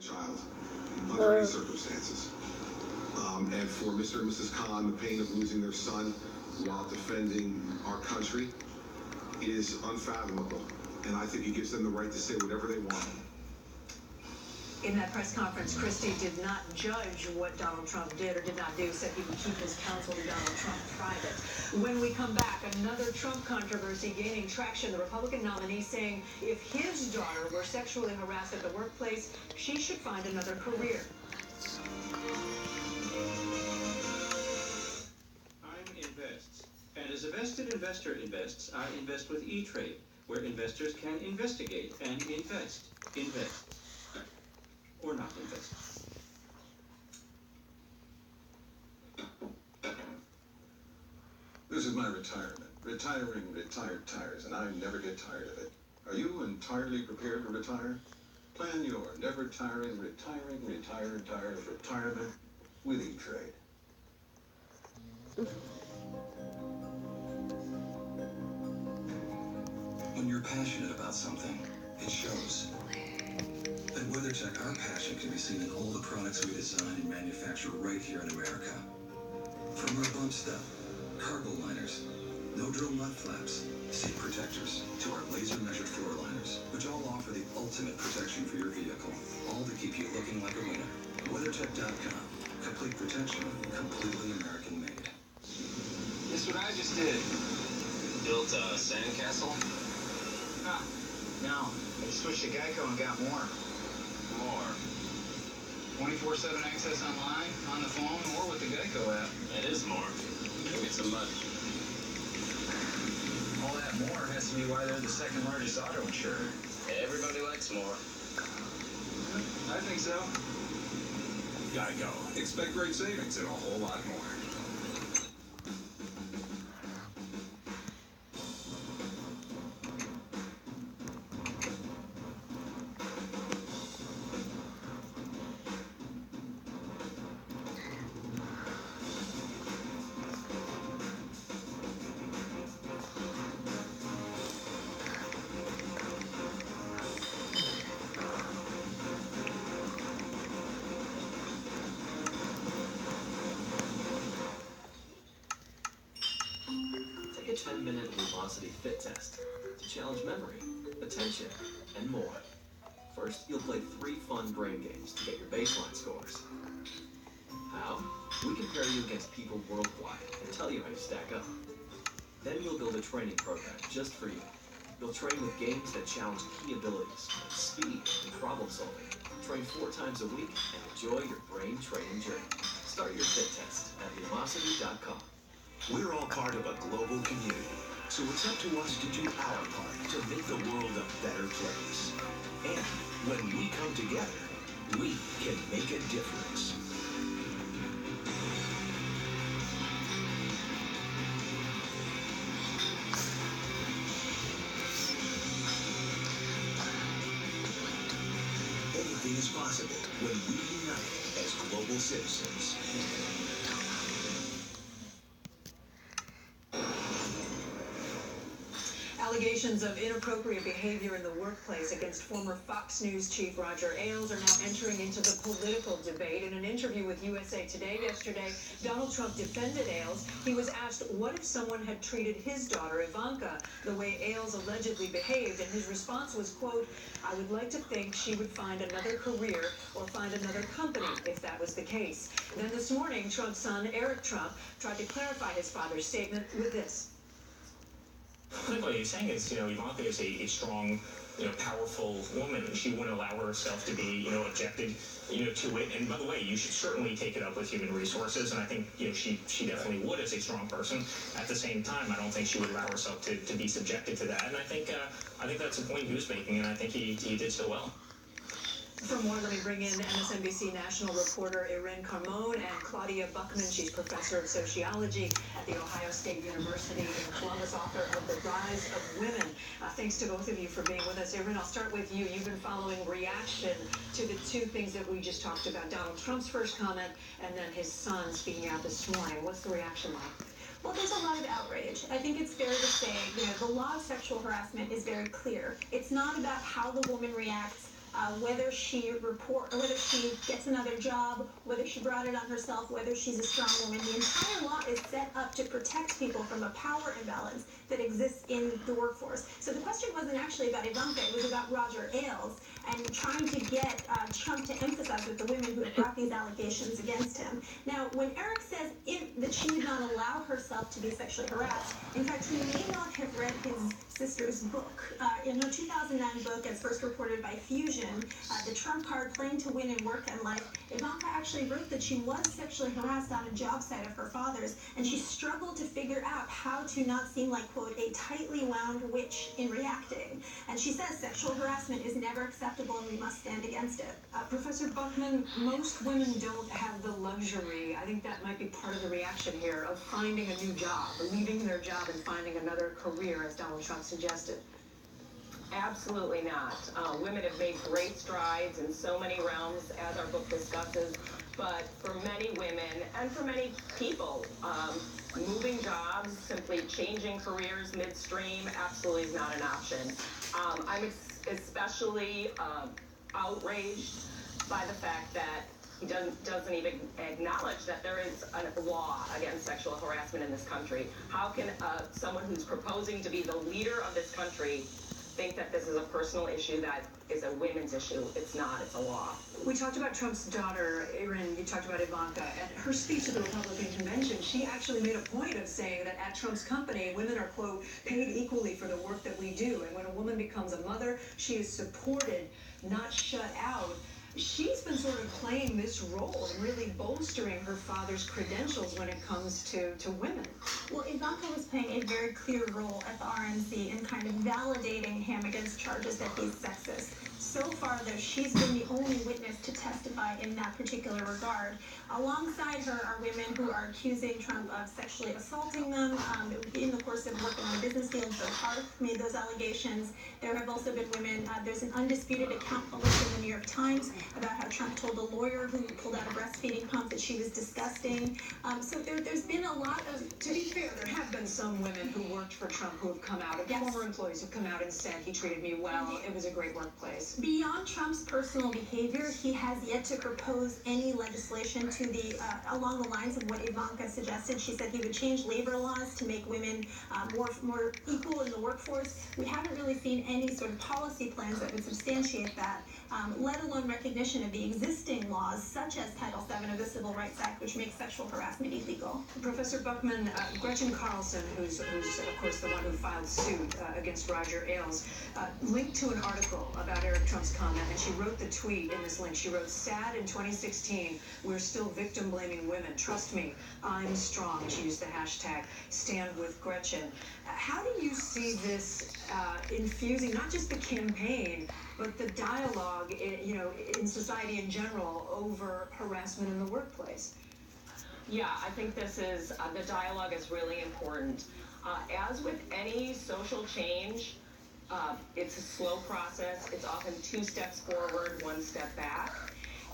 child under any circumstances. And for Mr. and Mrs. Khan, the pain of losing their son while defending our country is unfathomable. And I think it gives them the right to say whatever they want. In that press conference, Christie did not judge what Donald Trump did or did not do, said he would keep his counsel to Donald Trump private. When we come back, another Trump controversy gaining traction. The Republican nominee saying if his daughter were sexually harassed at the workplace, she should find another career. Time invests, and as a vested investor invests, I invest with E-Trade, where investors can investigate and invest. Invest. Or not invest. This is my retirement. Retiring retired tires, and I never get tired of it. Are you entirely prepared to retire? Plan your never-tiring, retired tires retirement with E-Trade. When you're passionate about something, it shows. At WeatherTech, our passion can be seen in all the products we design and manufacture right here in America. From our bump stop, cargo liners, no-drill mud flaps, seat protectors, to our laser-measured floor liners, which all offer the ultimate protection for your vehicle, all to keep you looking like a winner. WeatherTech.com. Complete protection, completely American-made. Guess what I just did? Built a sandcastle? Huh. No. I just switched to Geico and got more. More. 24/7 access online, on the phone, or with the Geico app. That is more. Go get some mud. All that more has to be why they're the second largest auto insurer. Everybody likes more. I think so. Geico. Expect great savings and a whole lot more. A 10-minute Lumosity fit test to challenge memory, attention, and more. First, you'll play 3 fun brain games to get your baseline scores. How? We compare you against people worldwide and tell you how you stack up. Then you'll build a training program just for you. You'll train with games that challenge key abilities like speed and problem solving. Train 4 times a week and enjoy your brain training journey. Start your fit test at Lumosity.com. We're all part of a global community, so it's up to us to do our part to make the world a better place. And when we come together, we can make a difference. Anything is possible when we unite as global citizens. Allegations of inappropriate behavior in the workplace against former Fox News chief Roger Ailes are now entering into the political debate. In an interview with USA Today yesterday, Donald Trump defended Ailes. He was asked what if someone had treated his daughter, Ivanka, the way Ailes allegedly behaved, and his response was, quote, "I would like to think she would find another career or find another company if that was the case." Then this morning, Trump's son, Eric Trump, tried to clarify his father's statement with this. I think what he's saying is, Ivanka is a strong, powerful woman. She wouldn't allow herself to be, objected, to it. And by the way, you should certainly take it up with human resources. And I think, she definitely would as a strong person. At the same time, I don't think she would allow herself to be subjected to that. And I think that's the point he was making, and I think he did so well. For more, let me bring in MSNBC national reporter Erin Carmone and Claudia Buckman. She's professor of sociology at The Ohio State University and Columbus, author of The Rise of Women. Thanks to both of you for being with us. Erin, I'll start with you. You've been following reaction to the 2 things that we just talked about, Donald Trump's first comment and then his son speaking out this morning. What's the reaction like? Well, there's a lot of outrage. I think it's fair to say, the law of sexual harassment is very clear. It's not about how the woman reacts whether she gets another job, whether she brought it on herself, whether she's a strong woman. The entire law is set up to protect people from a power imbalance that exists in the workforce. So the question wasn't actually about Ivanka, it was about Roger Ailes and trying to get Trump to emphasize with the women who have brought these allegations against him. Now, when Eric says that she did not allow herself to be sexually harassed, in fact, he may not have read his sister's book. In her 2009 book, as first reported by Fusion, The Trump Card, Playing to Win in Work and Life, Ivanka actually wrote that she was sexually harassed on a job site of her father's, and she struggled to figure out how to not seem like, quote, a tightly wound witch in reacting. And she says sexual harassment is never acceptable and we must stand against it. Professor Buckman, most women don't have the luxury, I think that might be part of the reaction here, of finding a new job, leaving their job and finding another career, as Donald Trump suggested. Absolutely not. Women have made great strides in so many realms, as our book discusses, but for many women and for many people, moving jobs, simply changing careers midstream, absolutely is not an option. I'm especially outraged by the fact that he doesn't even acknowledge that there is a law against sexual harassment in this country. How can someone who's proposing to be the leader of this country think that this is a personal issue that is a women's issue? It's not, it's a law. We talked about Trump's daughter, Erin, you talked about Ivanka. At her speech at the Republican convention, she actually made a point of saying that at Trump's company, women are, quote, paid equally for the work that we do. And when a woman becomes a mother, she is supported, not shut out. She's been sort of playing this role and really bolstering her father's credentials when it comes to women. Well, Ivanka was playing a very clear role at the RNC in kind of validating him against charges that he's sexist. So far, though, she's been the only witness to testify in that particular regard. Alongside her are women who are accusing Trump of sexually assaulting them. In the course of working on the business deal, Joe Hart made those allegations. There have also been women, there's an undisputed account published in the New York Times about how Trump told a lawyer who pulled out a breastfeeding pump that she was disgusting. So there's been a lot of... To be fair, there have been some women who worked for Trump who have come out, and former employees who have come out and said he treated me well, it was a great workplace. Beyond Trump's personal behavior, he has yet to propose any legislation to the along the lines of what Ivanka suggested. She said he would change labor laws to make women more equal in the workforce. We haven't really seen any sort of policy plans that would substantiate that, let alone recognition of the existing laws, such as Title VII of the Civil Rights Act, which makes sexual harassment illegal. Professor Buckman, Gretchen Carlson, who's of course the one who filed suit against Roger Ailes, linked to an article about Eric Trump's comment, and she wrote the tweet in this link. She wrote, "Sad in 2016, we're still victim-blaming women. Trust me, I'm strong." She used the hashtag #StandWithGretchen. How do you see this infusing not just the campaign, but the dialogue in society in general over harassment in the workplace? Yeah, I think this is, the dialogue is really important. As with any social change, it's a slow process. It's often 2 steps forward, 1 step back.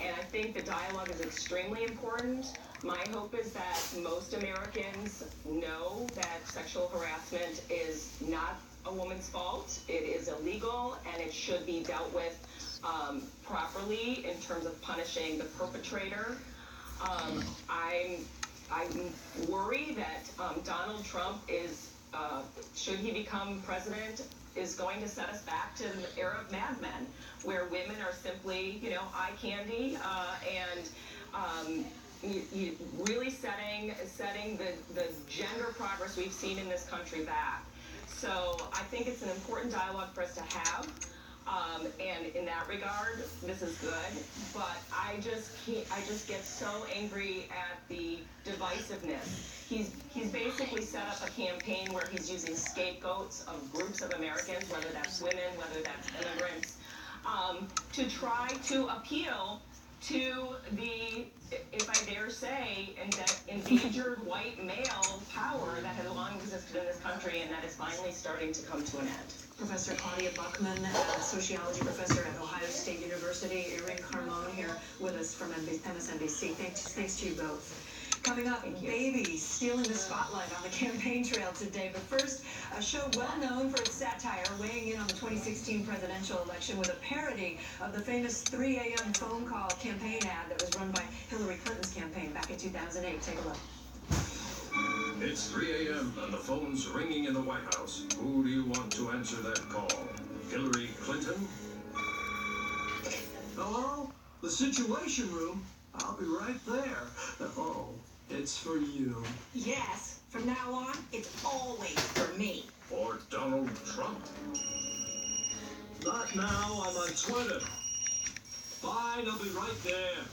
And I think the dialogue is extremely important. My hope is that most Americans know that sexual harassment is not a woman's fault. It is illegal, and it should be dealt with properly in terms of punishing the perpetrator. I worry that Donald Trump is, should he become president, is going to set us back to the era of Mad Men, where women are simply, eye candy, and really setting the gender progress we've seen in this country back. So I think it's an important dialogue for us to have. And in that regard, this is good, but I just get so angry at the divisiveness. He's basically set up a campaign where he's using scapegoats of groups of Americans, whether that's women, whether that's immigrants, to try to appeal to the, if I dare say, and that endangered white male power that has long existed in this country and that is finally starting to come to an end. Professor Claudia Buckman, sociology professor at Ohio State University, Erin Carmone here with us from MSNBC. Thanks to you both. Coming up, babies stealing the spotlight on the campaign trail today. But first, a show well known for its satire, weighing in on the 2016 presidential election with a parody of the famous 3 a.m. phone call campaign ad that was run by Hillary Clinton's campaign back in 2008. Take a look. It's 3 a.m. and the phone's ringing in the White House. Who do you want to answer that call? Hillary Clinton? Hello? The Situation Room? I'll be right there. Oh, it's for you. Yes, from now on, it's always for me. Or Donald Trump? Not now, I'm on Twitter. Fine, I'll be right there.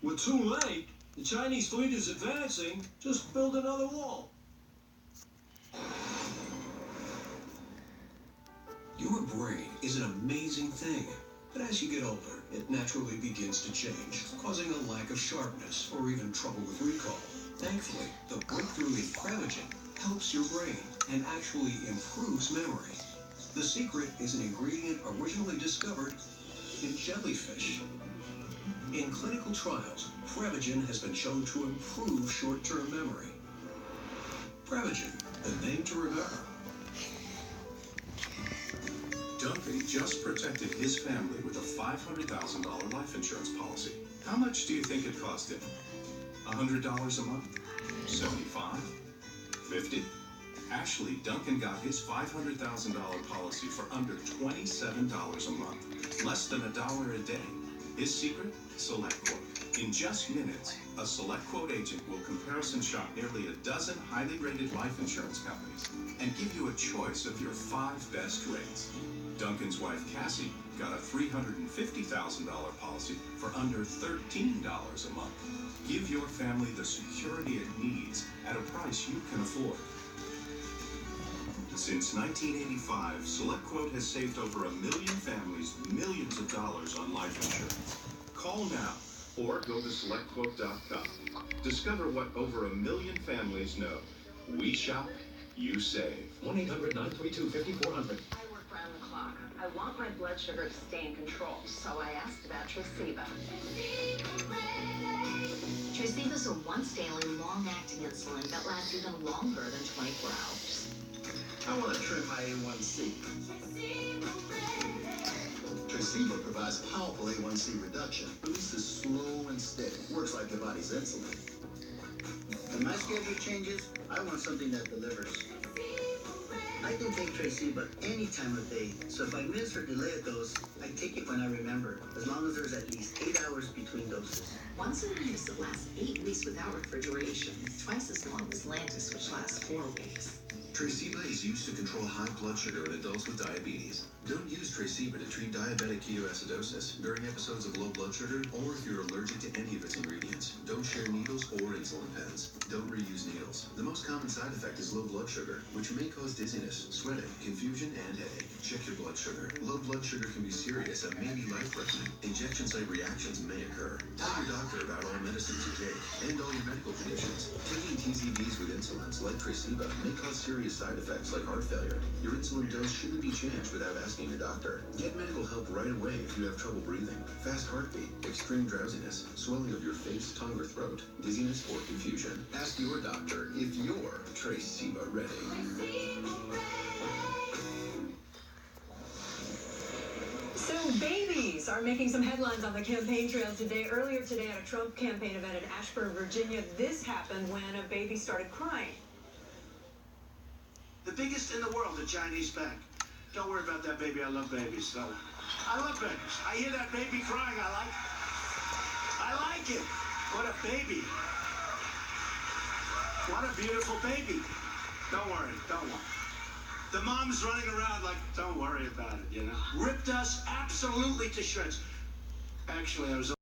We're too late. The Chinese fleet is advancing. Just build another wall. Your brain is an amazing thing, but as you get older, it naturally begins to change, causing a lack of sharpness or even trouble with recall. Thankfully, the breakthrough in Prevagen helps your brain and actually improves memory. The secret is an ingredient originally discovered in jellyfish. In clinical trials, Prevagen has been shown to improve short-term memory. Prevagen, the name to remember. Duncan just protected his family with a $500,000 life insurance policy. How much do you think it cost him? $100 a month? $75? $50? Actually, Duncan got his $500,000 policy for under $27 a month, less than $1 a day. His secret? SelectQuote. In just minutes, a SelectQuote agent will comparison shop nearly a dozen highly rated life insurance companies and give you a choice of your 5 best rates. Duncan's wife, Cassie, got a $350,000 policy for under $13 a month. Give your family the security it needs at a price you can afford. Since 1985, SelectQuote has saved over 1 million families millions of dollars on life insurance. Call now or go to SelectQuote.com. Discover what over 1 million families know. We shop, you save. 1-800-932-5400. I work round the clock. I want my blood sugar to stay in control, so I asked about Tresiba. Tresiba is a once-daily, long-acting insulin that lasts even longer than 24 hours. I want to trim my A1C. Tresiba provides powerful A1C reduction. Boost is slow and steady. Works like the body's insulin. When my schedule changes, I want something that delivers. I can take Tresiba any time of day, so if I miss or delay a dose, I take it when I remember, as long as there's at least 8 hours between doses. Once in use, it lasts 8 weeks without refrigeration, twice as long as Lantus, which lasts 4 weeks. Tresiba is used to control high blood sugar in adults with diabetes. Don't use Tresiba to treat diabetic ketoacidosis during episodes of low blood sugar or if you're allergic to any of its ingredients. Don't share needles or insulin pens. Don't reuse needles. The most common side effect is low blood sugar, which may cause dizziness, sweating, confusion, and headache. Check your blood sugar. Low blood sugar can be serious and may be life-threatening. Injection site reactions may occur. Tell your doctor about all medicines you take and all your medical conditions. Taking TZVs with insulins like Tresiba may cause serious side effects like heart failure. Your insulin dose shouldn't be changed without asking your doctor. Get medical help right away if you have trouble breathing, fast heartbeat, extreme drowsiness, swelling of your face, tongue, or throat, dizziness, or confusion. Ask your doctor if you're Tresiba ready. So babies are making some headlines on the campaign trail today. Earlier today at a Trump campaign event in Ashburn, Virginia, this happened when a baby started crying. The biggest in the world, the Chinese bank. Don't worry about that baby. I love babies. So I love babies. I hear that baby crying. I like it. What a baby. What a beautiful baby. Don't worry. Don't worry. The mom's running around like, don't worry about it, you know. Ripped us absolutely to shreds. Actually, I was